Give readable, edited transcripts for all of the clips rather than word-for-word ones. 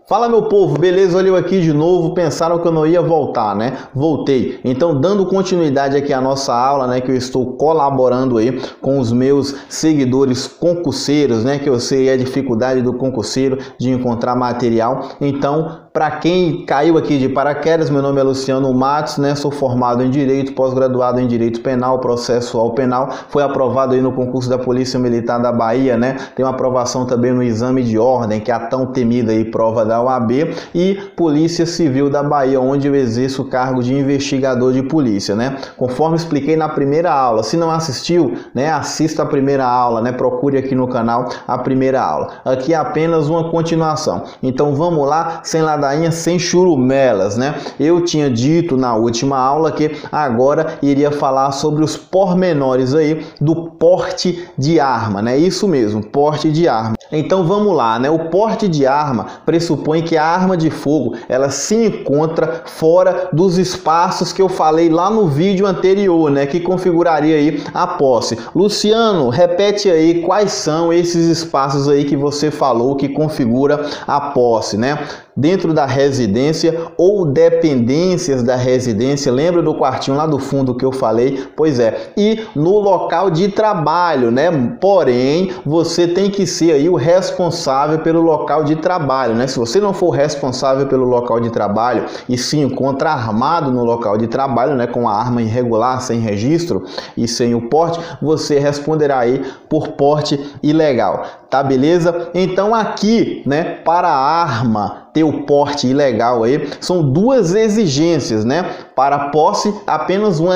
Fala meu povo, beleza? Olha eu aqui de novo, pensaram que eu não ia voltar, né? Voltei. Então, dando continuidade aqui à nossa aula, né, que eu estou colaborando aí com os meus seguidores concurseiros, né, que eu sei a dificuldade do concurseiro de encontrar material. Então, para quem caiu aqui de paraquedas, meu nome é Luciano Matos, né? Sou formado em Direito, pós-graduado em Direito Penal, Processual Penal, foi aprovado aí no concurso da Polícia Militar da Bahia, né? Tem uma aprovação também no exame de ordem, que é a tão temida aí prova da OAB, e Polícia Civil da Bahia, onde eu exerço o cargo de investigador de polícia, né? Conforme expliquei na primeira aula, se não assistiu, né, assista a primeira aula, né? Procure aqui no canal a primeira aula. Aqui é apenas uma continuação. Então vamos lá, sem ladainha, sem churumelas, né? Eu tinha dito na última aula que agora iria falar sobre os pormenores aí do porte de arma, né? Isso mesmo, porte de arma. Então vamos lá, né? O porte de arma pressupõe que a arma de fogo ela se encontra fora dos espaços que eu falei lá no vídeo anterior, né? Que configuraria aí a posse. Luciano, repete aí quais são esses espaços aí que você falou que configura a posse, né? Dentro da residência ou dependências da residência, lembra do quartinho lá do fundo que eu falei? Pois é, e no local de trabalho, né? Porém, você tem que ser aí o responsável pelo local de trabalho, né? Se você não for responsável pelo local de trabalho e se encontra armado no local de trabalho, né, com a arma irregular, sem registro e sem o porte, você responderá aí por porte ilegal. Tá, beleza? Então aqui, né, para a arma ter o porte ilegal aí, são duas exigências, né? Para a posse, apenas uma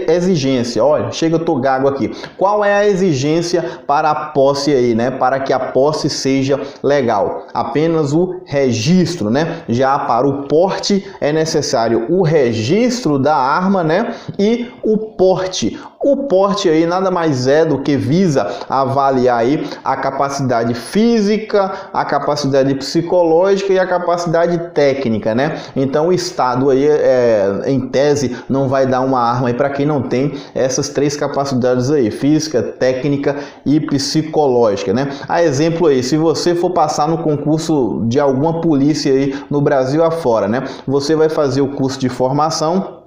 exigência. Olha, chega, eu tô gago aqui. Qual é a exigência para a posse aí, né? Para que a posse seja legal? Apenas o registro, né? Já para o porte é necessário o registro da arma, né? E o porte. O porte aí nada mais é do que visa avaliar aí a capacidade física, a capacidade psicológica e a capacidade técnica, né? Então o Estado aí, em tese, não vai dar uma arma aí para quem não tem essas três capacidades aí, física, técnica e psicológica, né? A exemplo aí, se você for passar no concurso de alguma polícia aí no Brasil afora, né? Você vai fazer o curso de formação.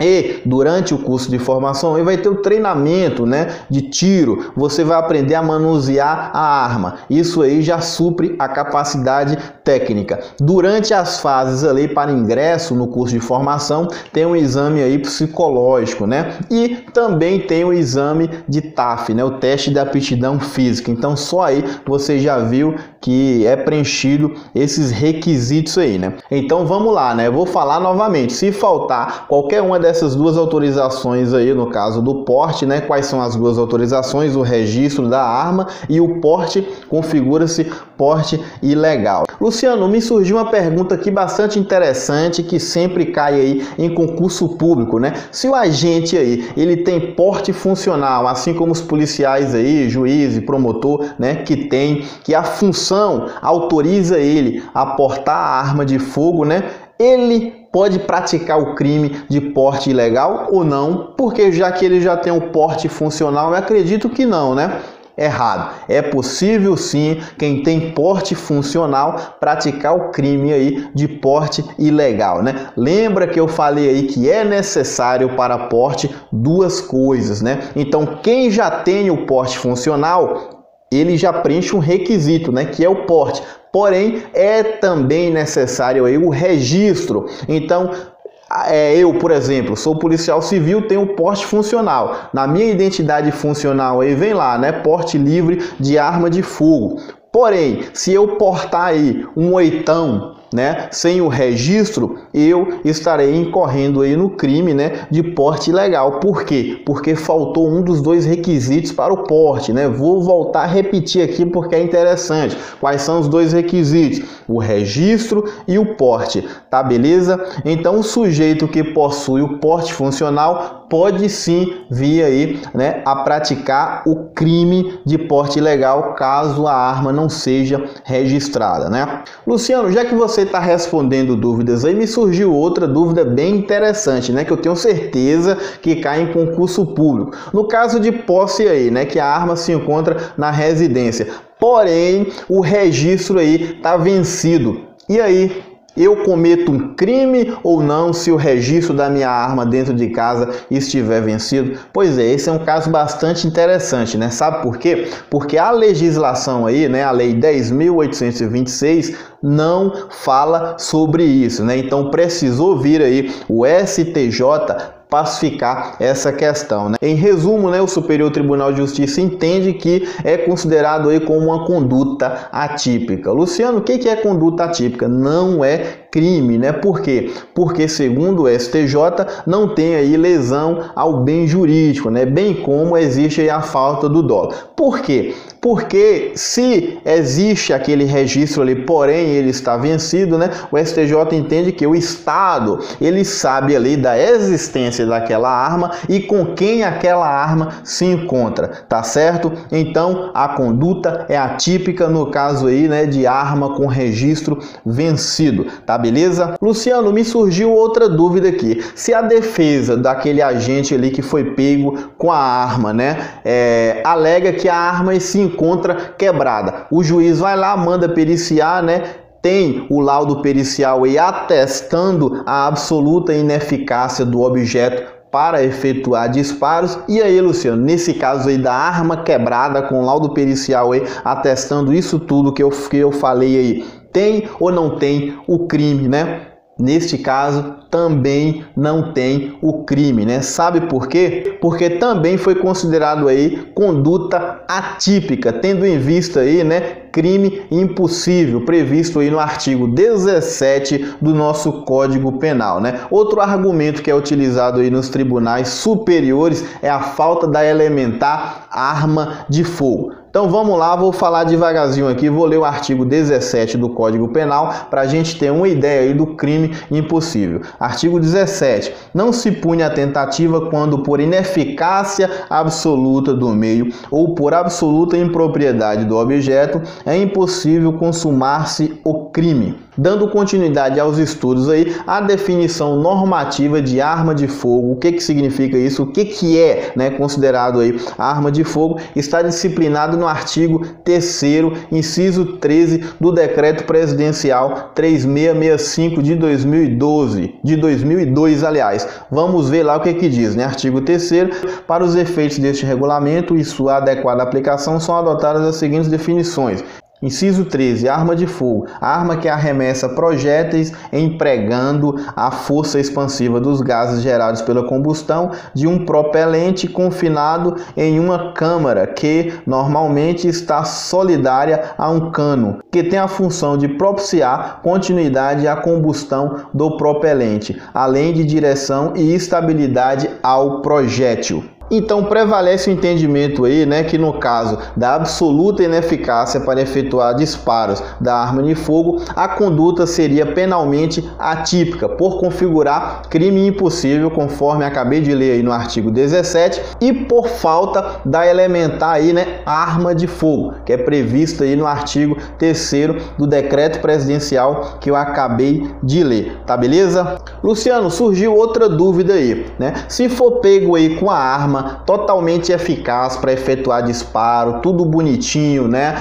E durante o curso de formação ele vai ter o treinamento, né, de tiro, você vai aprender a manusear a arma, isso aí já supre a capacidade técnica. Durante as fases ali para ingresso no curso de formação tem um exame aí psicológico, né, e também tem o exame de TAF, né, o teste de aptidão física. Então só aí você já viu que é preenchido esses requisitos aí, né. Então vamos lá, né, eu vou falar novamente, se faltar qualquer uma dessas duas autorizações aí, no caso do porte, né? Quais são as duas autorizações? O registro da arma e o porte, configura-se porte ilegal. Luciano, me surgiu uma pergunta aqui bastante interessante que sempre cai aí em concurso público, né? Se o agente aí, ele tem porte funcional, assim como os policiais aí, juiz e promotor, né? Que a função autoriza ele a portar a arma de fogo, né? Ele pode praticar o crime de porte ilegal ou não? Porque já que ele já tem o porte funcional, eu acredito que não, né? Errado. É possível sim, quem tem porte funcional, praticar o crime aí de porte ilegal, né? Lembra que eu falei aí que é necessário para porte duas coisas, né? Então, quem já tem o porte funcional, ele já preenche um requisito, né, que é o porte. Porém, é também necessário aí o registro. Então, eu, por exemplo, sou policial civil, tenho porte funcional. Na minha identidade funcional aí vem lá, né, porte livre de arma de fogo. Porém, se eu portar aí um oitão, né, sem o registro, eu estarei incorrendo aí no crime, né, de porte ilegal. Por quê? Porque faltou um dos dois requisitos para o porte, né? Vou voltar a repetir aqui porque é interessante. Quais são os dois requisitos? O registro e o porte, tá, beleza? Então o sujeito que possui o porte funcional pode sim vir aí, né, a praticar o crime de porte ilegal caso a arma não seja registrada, né? Luciano, já que você está respondendo dúvidas aí, me surgiu outra dúvida bem interessante, né, que eu tenho certeza que cai em concurso público. No caso de posse aí, né, que a arma se encontra na residência, porém o registro aí está vencido. E aí, eu cometo um crime ou não se o registro da minha arma dentro de casa estiver vencido? Pois é, esse é um caso bastante interessante, né? Sabe por quê? Porque a legislação aí, né, a Lei 10.826, não fala sobre isso, né? Então precisou vir aí o STJ pacificar essa questão, né? Em resumo, né, o Superior Tribunal de Justiça entende que é considerado aí como uma conduta atípica. Luciano, o que é conduta atípica? Não é crime, né? Por quê? Porque, segundo o STJ, não tem aí lesão ao bem jurídico, né? Bem como existe aí a falta do dolo. Por quê? Porque se existe aquele registro ali, porém ele está vencido, né? O STJ entende que o Estado, ele sabe ali da existência daquela arma e com quem aquela arma se encontra, tá certo? Então a conduta é atípica no caso aí, né, de arma com registro vencido, tá beleza? Luciano, me surgiu outra dúvida aqui. Se a defesa daquele agente ali que foi pego com a arma, né, alega que a arma se encontra quebrada, o juiz vai lá, manda periciar, né? Tem o laudo pericial aí atestando a absoluta ineficácia do objeto para efetuar disparos. E aí, Luciano, nesse caso aí da arma quebrada com laudo pericial aí atestando isso tudo que eu falei aí, tem ou não tem o crime, né? Neste caso, também não tem o crime, né? Sabe por quê? Porque também foi considerado aí conduta atípica, tendo em vista aí, né, crime impossível, previsto aí no artigo 17 do nosso Código Penal, né? Outro argumento que é utilizado aí nos tribunais superiores é a falta da elementar arma de fogo. Então vamos lá, vou falar devagarzinho aqui, vou ler o artigo 17 do Código Penal para a gente ter uma ideia aí do crime impossível. Artigo 17. Não se pune a tentativa quando por ineficácia absoluta do meio ou por absoluta impropriedade do objeto é impossível consumar-se o crime. Dando continuidade aos estudos aí, a definição normativa de arma de fogo, o que significa isso, o que é, né, considerado aí arma de fogo, está disciplinado no artigo 3º, inciso 13 do Decreto Presidencial 3665 de 2002, aliás. Vamos ver lá o que diz, né? Artigo 3º, para os efeitos deste regulamento e sua adequada aplicação são adotadas as seguintes definições. Inciso 13. Arma de fogo. Arma que arremessa projéteis empregando a força expansiva dos gases gerados pela combustão de um propelente confinado em uma câmara que normalmente está solidária a um cano, que tem a função de propiciar continuidade à combustão do propelente, além de direção e estabilidade ao projétil. Então prevalece o entendimento aí, né, que no caso da absoluta ineficácia para efetuar disparos da arma de fogo, a conduta seria penalmente atípica por configurar crime impossível, conforme acabei de ler aí no artigo 17, e por falta da elementar aí, né, arma de fogo, que é prevista aí no artigo 3º do Decreto Presidencial que eu acabei de ler, tá beleza? Luciano, surgiu outra dúvida aí, né? Se for pego aí com a arma totalmente eficaz para efetuar disparo, tudo bonitinho, né?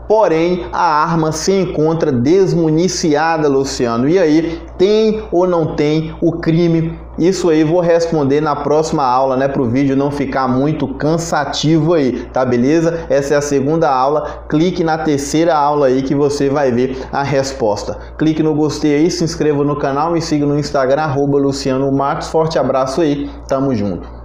Porém, a arma se encontra desmuniciada, Luciano. E aí, tem ou não tem o crime? Isso aí vou responder na próxima aula, né? Para o vídeo não ficar muito cansativo aí, tá beleza? Essa é a segunda aula. Clique na terceira aula aí que você vai ver a resposta. Clique no gostei aí, se inscreva no canal, me siga no Instagram, @Luciano Marcos. Forte abraço aí, tamo junto.